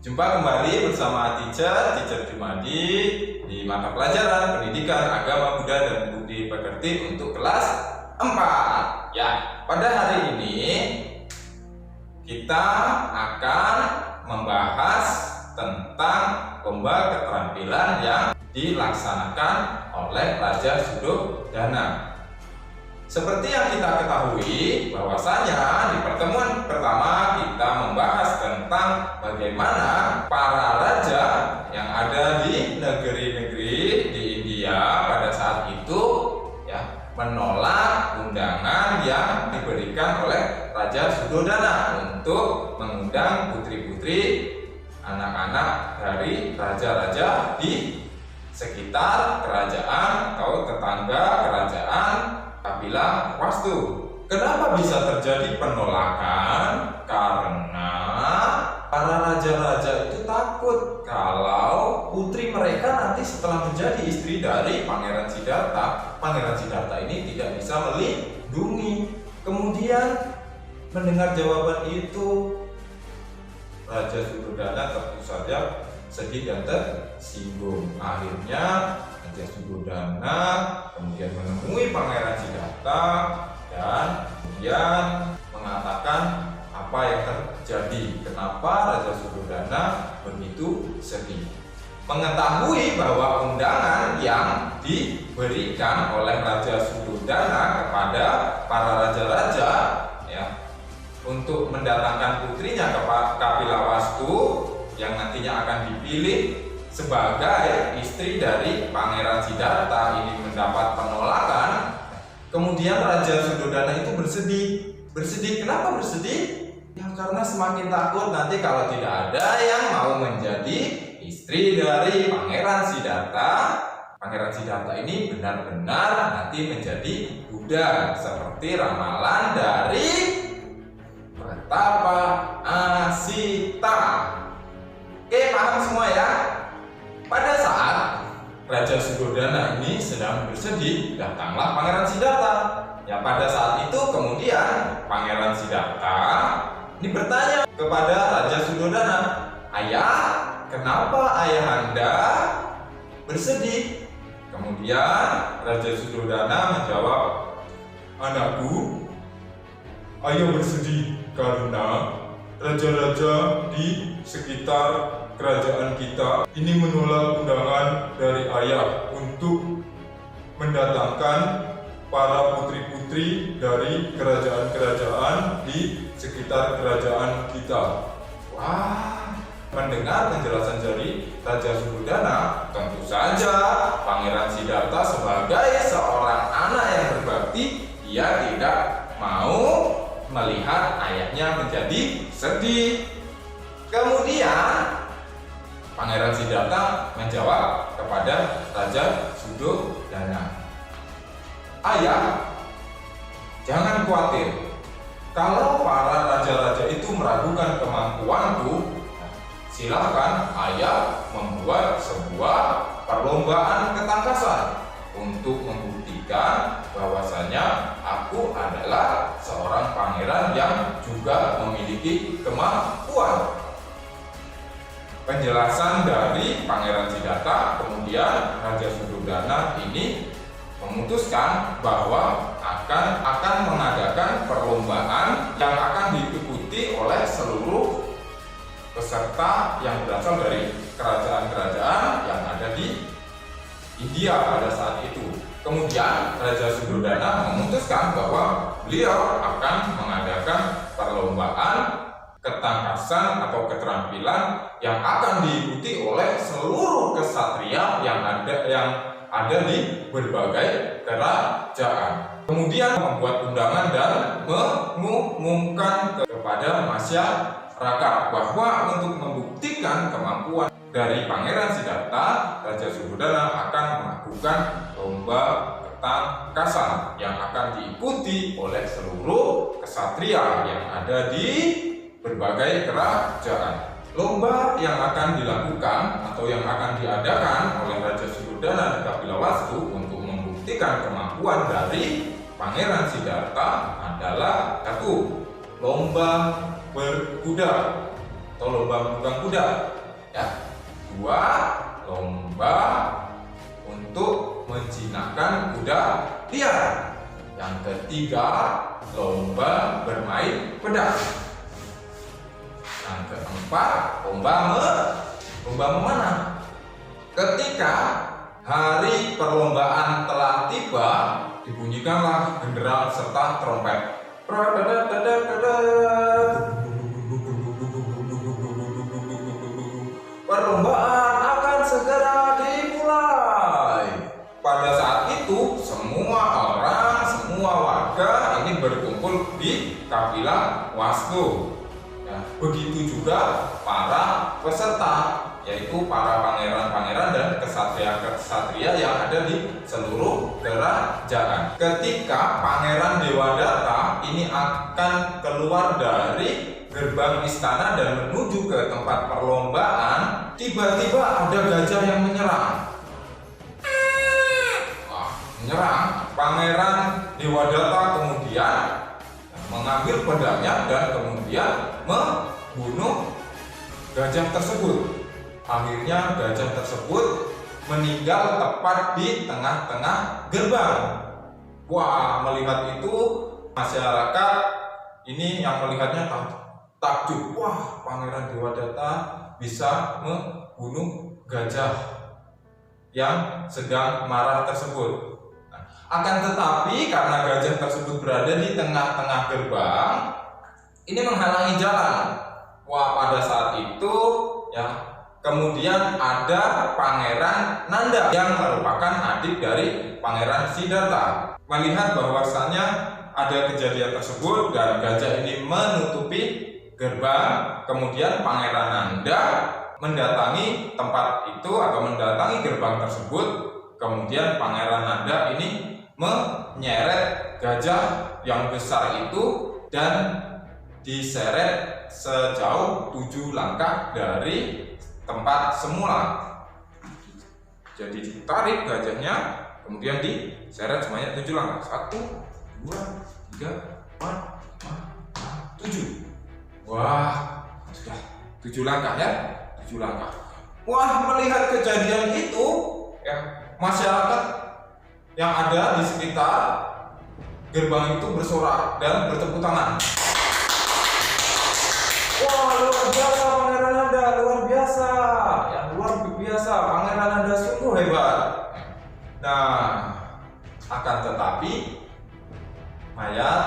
Jumpa kembali bersama Teacher Jumadi di mata pelajaran Pendidikan Agama Buddha dan Budi Pekerti untuk kelas 4. Ya, pada hari ini kita akan membahas tentang lomba keterampilan yang dilaksanakan oleh Raja Suddhodana. Seperti yang kita ketahui bahwasanya di pertemuan pertama kita membahas tentang bagaimana para raja yang ada di negeri-negeri di India pada saat itu ya menolak undangan yang diberikan oleh Raja Suddhodana untuk mengundang putri-putri anak-anak dari raja-raja di sekitar kerajaan atau tetangga kerajaan kabilah Wastu. Kenapa bisa terjadi penolakan? Karena para raja-raja itu takut kalau putri mereka nanti setelah menjadi istri dari Pangeran Siddhartha ini tidak bisa melindungi. Kemudian mendengar jawaban itu, Raja Suddhodana tentu saja sedih dan tersinggung. Akhirnya Raja Suddhodana kemudian menemui Pangeran Siddhartha dan kemudian mengatakan apa yang terjadi, kenapa Raja Suddhodana begitu sedih. Mengetahui bahwa undangan yang diberikan oleh Raja Suddhodana kepada para raja-raja ya untuk mendatangkan putrinya ke kabilah Wastu yang nantinya akan dipilih sebagai istri dari Pangeran Siddhartha ini mendapat penolakan. Kemudian Raja Suddhodana itu bersedih. Kenapa bersedih? Ya karena semakin takut nanti kalau tidak ada yang mau menjadi istri dari Pangeran Siddhartha. Pangeran Siddhartha ini benar-benar nanti menjadi Buddha seperti ramalan dari Pertapa Asita. Oke, paham semua ya? Pada saat Raja Suddhodana ini sedang bersedih, datanglah Pangeran Siddhartha. Ya, pada saat itu kemudian Pangeran Siddhartha ini bertanya kepada Raja Suddhodana, "Ayah, kenapa ayahanda bersedih?" Kemudian Raja Suddhodana menjawab, "Anakku, ayah bersedih karena raja-raja di sekitar kerajaan kita ini menolak undangan dari ayah untuk mendatangkan para putri-putri dari kerajaan-kerajaan di sekitar kerajaan kita." Wah, mendengar penjelasan dari Raja Suddhodana, tentu saja Pangeran Siddhartha sebagai seorang anak yang berbakti, dia tidak mau melihat ayahnya menjadi sedih. Kemudian Pangeran Siddhartha menjawab kepada Raja Suddhodana, "Ayah, jangan khawatir. Kalau para raja-raja itu meragukan kemampuanku, silakan ayah membuat sebuah perlombaan ketangkasan untuk membuktikan bahwasanya aku adalah seorang pangeran yang juga memiliki kemampuan." Penjelasan dari Pangeran Siddhartha, kemudian Raja Suddhodana ini memutuskan bahwa akan mengadakan perlombaan yang akan diikuti oleh seluruh peserta yang berasal dari kerajaan-kerajaan yang ada di India pada saat itu. Kemudian Raja Suddhodana memutuskan bahwa beliau akan mengadakan perlombaan ketangkasan atau keterampilan yang akan diikuti oleh seluruh kesatria yang ada di berbagai kerajaan. Kemudian membuat undangan dan mengumumkan kepada masyarakat bahwa untuk membuktikan kemampuan dari Pangeran Siddhartha, Raja Suddhodana akan melakukan lomba ketangkasan yang akan diikuti oleh seluruh kesatria yang ada di berbagai kerajaan. Lomba yang akan dilakukan atau yang akan diadakan oleh Raja Suddhodana dan kabilah Wastu untuk membuktikan kemampuan dari Pangeran Siddhartha adalah satu, lomba berkuda. atau lomba menunggang kuda. Ya, 2. Lomba untuk menjinakkan kuda liar. Yang ketiga, lomba bermain pedang. Yang keempat, lomba memanah. Ketika hari perlombaan telah tiba, dibunyikanlah genderang serta trompet. Perlombaan akan segera dimulai. Pada saat itu, semua orang, semua warga ini berkumpul di kapilah Waslu. Ya, begitu juga para peserta, yaitu para pangeran-pangeran dan kesatria-kesatria yang ada di seluruh kerajaan. Ketika Pangeran Dewadatta ini akan keluar dari gerbang istana dan menuju ke tempat perlombaan, tiba-tiba ada gajah yang menyerang. Menyerang. Pangeran Dewadatta kemudian mengambil pedangnya dan kemudian membunuh gajah tersebut. Akhirnya gajah tersebut meninggal tepat di tengah-tengah gerbang. Wah, melihat itu masyarakat ini yang melihatnya takjub. Wah, Pangeran Dewadatta bisa membunuh gajah yang sedang marah tersebut. Akan tetapi karena gajah tersebut berada di tengah-tengah gerbang, ini menghalangi jalan. Wah, pada saat itu ya kemudian ada Pangeran Nanda yang merupakan adik dari Pangeran Siddhartha. Melihat bahwasannya ada kejadian tersebut dan gajah ini menutupi gerbang, kemudian Pangeran Nanda mendatangi tempat itu atau mendatangi gerbang tersebut. Kemudian Pangeran Nanda ini menyeret gajah yang besar itu dan diseret sejauh 7 langkah dari tempat semula. Jadi ditarik gajahnya, kemudian diseret sebanyak 7 langkah. 1, 2, 3, 4, 5, 6, 7. Wah, sudah 7 langkah ya, 7 langkah. Wah, melihat kejadian itu, ya, masyarakat yang ada di sekitar gerbang itu bersorak dan bertepuk tangan. Wah, luar biasa Pangeran Nanda, luar biasa. Ya, luar biasa, Pangeran Nanda sungguh hebat. Nah, akan tetapi mayat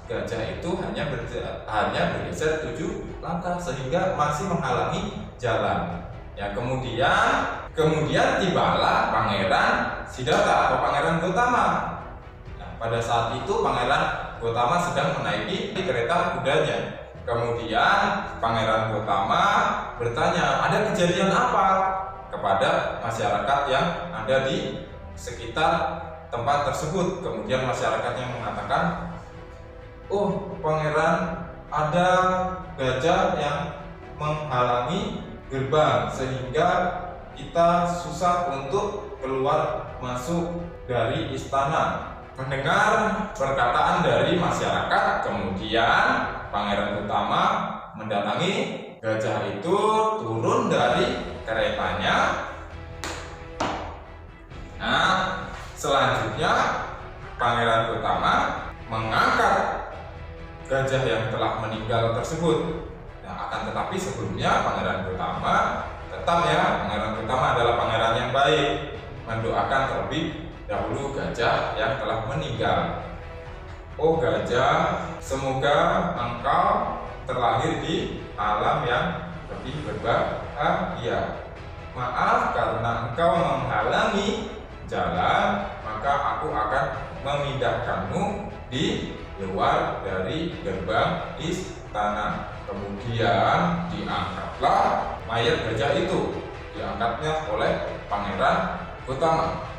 gajah itu hanya bergeser 7 langkah sehingga masih menghalangi jalan. Ya, kemudian tibalah Pangeran Siddhartha atau Pangeran Gautama. Nah, pada saat itu Pangeran Gautama sedang menaiki kereta kudanya. Kemudian Pangeran Gautama bertanya, ada kejadian apa kepada masyarakat yang ada di sekitar tempat tersebut. Kemudian masyarakatnya mengatakan, oh Pangeran, ada gajah yang menghalangi gerbang sehingga kita susah untuk keluar masuk dari istana. Mendengar perkataan dari masyarakat, kemudian Pangeran Gautama mendatangi gajah itu, turun dari keretanya. Nah, selanjutnya Pangeran Gautama mengangkat gajah yang telah meninggal tersebut. Nah, akan tetapi sebelumnya Pangeran Gautama Pangeran Gautama adalah pangeran yang baik, mendoakan terlebih dahulu gajah yang telah meninggal. Oh gajah, semoga engkau terlahir di alam yang lebih berbahagia. Maaf karena engkau menghalangi jalan, maka aku akan memindahkanmu di luar dari gerbang istana. Kemudian diangkatlah mayat gajah itu, diangkatnya oleh Pangeran Gautama.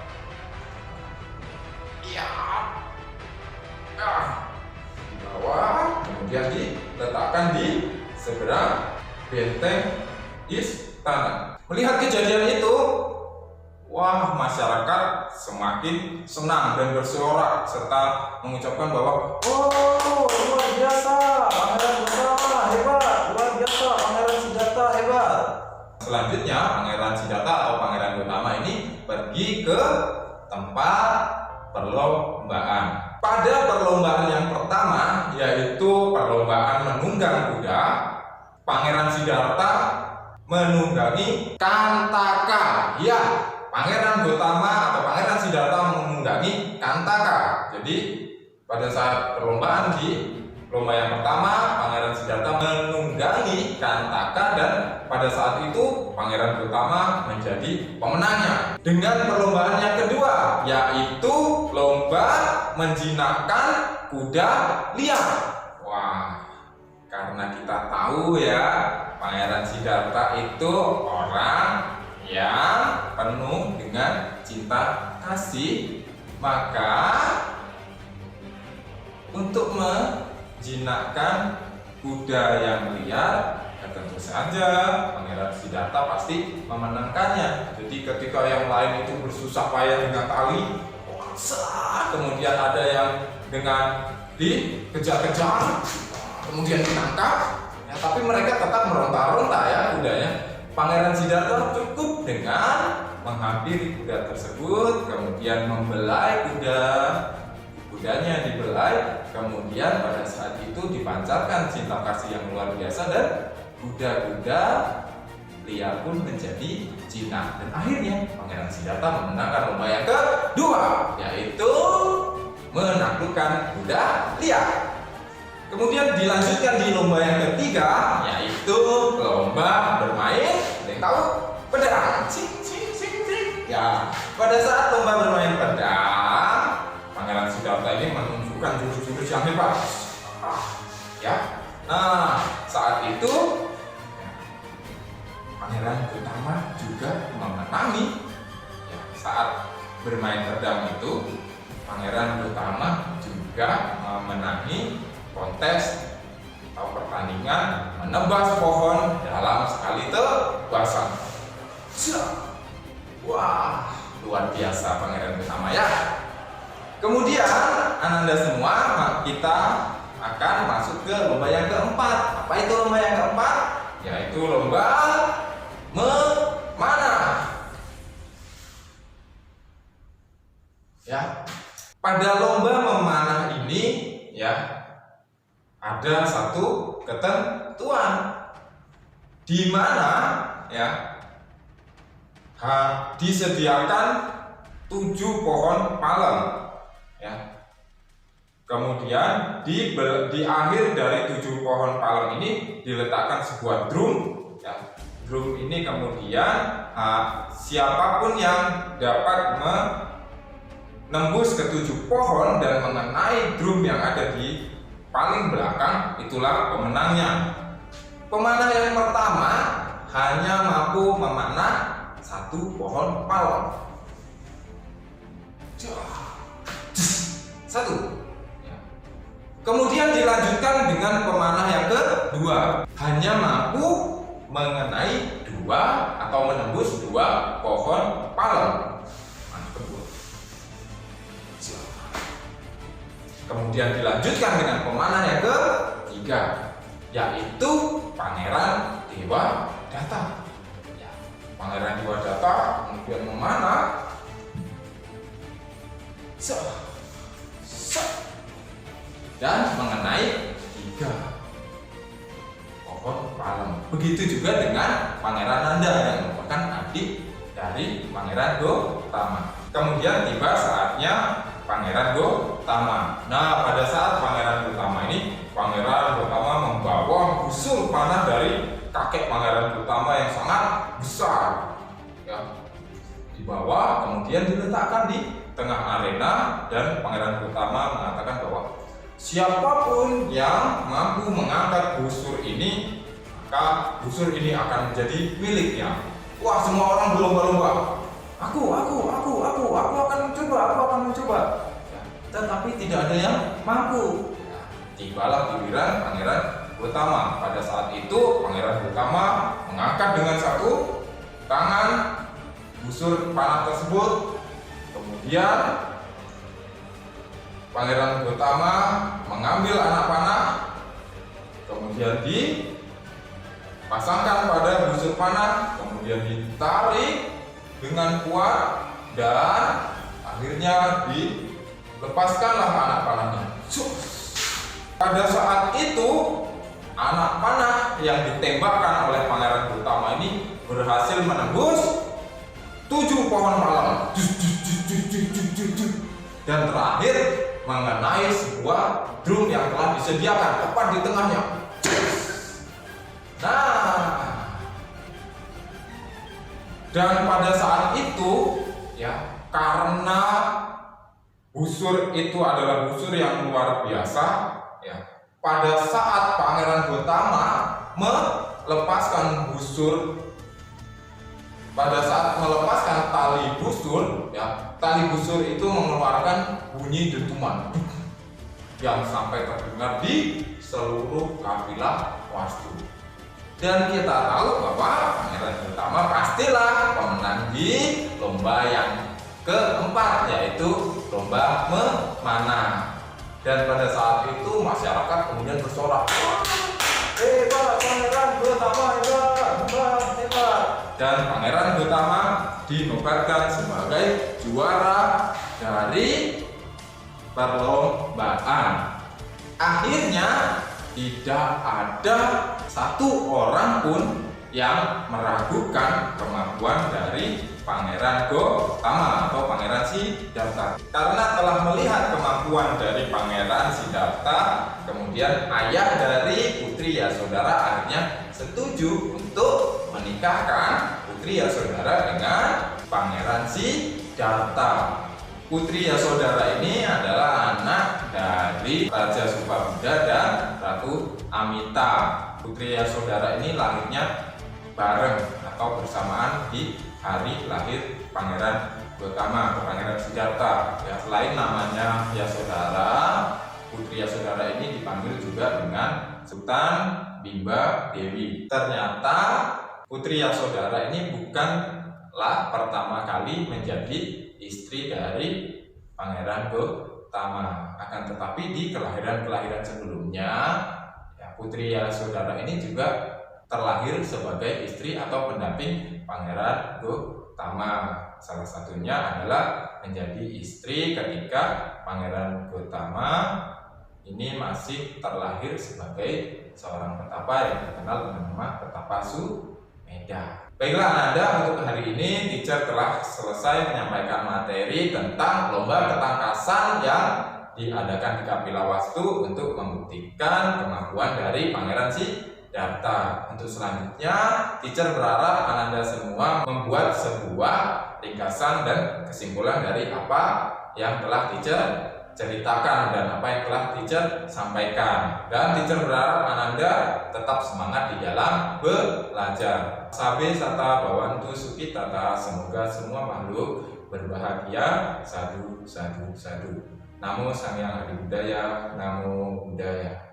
Dibawa, kemudian diletakkan di seberang benteng istana. Melihat kejadian itu, wah, masyarakat semakin senang dan bersorak serta mengucapkan bahwa, oh luar biasa Pangeran Gautama, hebat, luar biasa Pangeran Siddhartha. ke tempat perlombaan. Pada perlombaan yang pertama, yaitu perlombaan menunggang kuda, Pangeran Siddhartha menunggangi Kantaka. Ya, Pangeran Gotama atau Pangeran Siddhartha menunggangi Kantaka. Jadi pada saat perlombaan di lomba yang pertama, Pangeran Siddhartha menunggangi Kantaka dan pada saat itu Pangeran Gotama menjadi pemenangnya. Dengan perlombaan yang kedua, yaitu lomba menjinakkan kuda liar. Wah, karena kita tahu ya, Pangeran Siddhartha itu orang yang penuh dengan cinta kasih, maka untuk menjinakkan kuda yang liar, ya tentu saja Pangeran Siddhartha pasti memenangkannya. Jadi ketika yang lain itu bersusah payah dengan tali, kemudian ada yang dengan dikejar-kejar, kemudian ditangkap, ya, tapi mereka tetap meronta-ronta ya kudanya. Pangeran Siddhartha cukup dengan menghampiri kuda tersebut, kemudian membelai kudanya dibelai, kemudian pada saat itu dipancarkan cinta kasih yang luar biasa dan kuda-kuda liar pun menjadi jinak. Dan akhirnya Pangeran Siddhartha memenangkan lomba yang kedua, yaitu menaklukkan kuda liar. Kemudian dilanjutkan di lomba yang ketiga, yaitu lomba bermain, ada yang tahu? Pedang. Ya, pada saat lomba bermain pedang, Pangeran Siddhartha ini menunjukkan jurus-jurus yang hebat. Ya, nah saat itu Pangeran Gotama juga memenangi. Ya, saat bermain pedang itu, Pangeran Gotama juga memenangi kontes atau pertandingan menebas pohon dalam sekali tebasan. Wah, luar biasa Pangeran Gotama ya. Kemudian Ananda semua, kita akan masuk ke lomba yang keempat. Apa itu lomba yang keempat? Yaitu lomba memanah. Ya, pada lomba memanah ini ya ada satu ketentuan di mana ya disediakan 7 pohon palem. Ya. Kemudian di akhir dari 7 pohon palem ini diletakkan sebuah drum. Ya. Drum ini kemudian siapapun yang dapat menembus ke 7 pohon dan mengenai drum yang ada di paling belakang, itulah pemenangnya. Pemanah yang pertama hanya mampu memanah 1 pohon palem. 1. Kemudian dilanjutkan dengan pemanah yang kedua, hanya mampu mengenai 2 atau menembus 2 pohon palem. Kemudian dilanjutkan dengan pemanah yang ketiga, yaitu Pangeran Dewadatta. Ya, Pangeran Dewadatta kemudian memanah dan mengenai 3 pohon palem. Begitu juga dengan Pangeran Nanda yang merupakan adik dari Pangeran Gotama. Kemudian tiba saatnya Pangeran Gotama. Nah, pada saat Pangeran Gotama ini, Pangeran Gotama membawa busur panah dari kakek Pangeran Gotama yang sangat besar. Ya, dibawa kemudian diletakkan di tengah arena dan Pangeran Gotama mengatakan bahwa siapapun yang mampu mengangkat busur ini, maka busur ini akan menjadi miliknya. Wah, semua orang berlomba-lomba. Aku akan mencoba. Ya, tetapi tidak ada yang mampu. Ya, tibalah giliran Pangeran Gotama. Pada saat itu Pangeran Gotama mengangkat dengan 1 tangan busur panah tersebut. Kemudian Pangeran Gotama mengambil anak panah, kemudian dipasangkan pada busur panah, kemudian ditarik dengan kuat. dan akhirnya dilepaskanlah anak panahnya. Pada saat itu anak panah yang ditembakkan oleh Pangeran Gotama ini berhasil menembus 7 pohon palem dan terakhir mengenai sebuah drum yang telah disediakan tepat di tengahnya. Nah, dan pada saat itu ya, karena busur itu adalah busur yang luar biasa ya, pada saat Pangeran Gotama melepaskan busur, pada saat melepaskan tali busur ya, tali busur itu mengeluarkan bunyi dentuman yang sampai terdengar di seluruh kafilah Wastu. Dan kita tahu bahwa Pangeran Gotama pastilah pemenang di lomba yang keempat, yaitu lomba memanah. Dan pada saat itu masyarakat kemudian bersorak, hebat Pangeran Gotama, hebat. Dan Pangeran Gotama dinobatkan sebagai juara dari perlombaan. Akhirnya tidak ada satu orang pun yang meragukan kemampuan dari Pangeran Gotama atau Pangeran Siddhartha. Karena telah melihat kemampuan dari Pangeran Siddhartha, kemudian ayah dari Putri Yasodhara akhirnya setuju untuk menikahkan Putri Yasodhara dengan Pangeran Siddhartha. Putri Yasodhara ini adalah anak dari Raja Supabuddha dan Ratu Amita. Putri Yasodhara ini lahirnya bareng atau bersamaan di hari lahir Pangeran Gotama atau Pangeran Siddhartha. Ya, selain namanya Yasodhara, Putri Yasodhara ini dipanggil juga dengan Sultan Bimba Dewi. Ternyata Putri Yasodhara ini bukanlah pertama kali menjadi istri dari Pangeran Gotama, akan tetapi di kelahiran-kelahiran sebelumnya ya, Putri Yasodhara ini juga terlahir sebagai istri atau pendamping Pangeran Gotama. Salah satunya adalah menjadi istri ketika Pangeran Gotama ini masih terlahir sebagai seorang petapa yang dikenal dengan nama Petapa Sumedha. Baiklah Ananda, untuk hari ini teacher telah selesai menyampaikan materi tentang lomba ketangkasan yang diadakan di Kapila Wastu untuk membuktikan kemampuan dari Pangeran Siddhartha. Untuk selanjutnya, teacher berharap Ananda semua membuat sebuah ringkasan dan kesimpulan dari apa yang telah teacher ceritakan dan apa yang telah teacher sampaikan. Dan teacher berharap Ananda tetap semangat di dalam belajar. Sabe sata bawantu sukitata, semoga semua makhluk berbahagia. Sadu, sadu, sadu. Namo Sang Hyang Adi Budaya, Namo Buddhaya.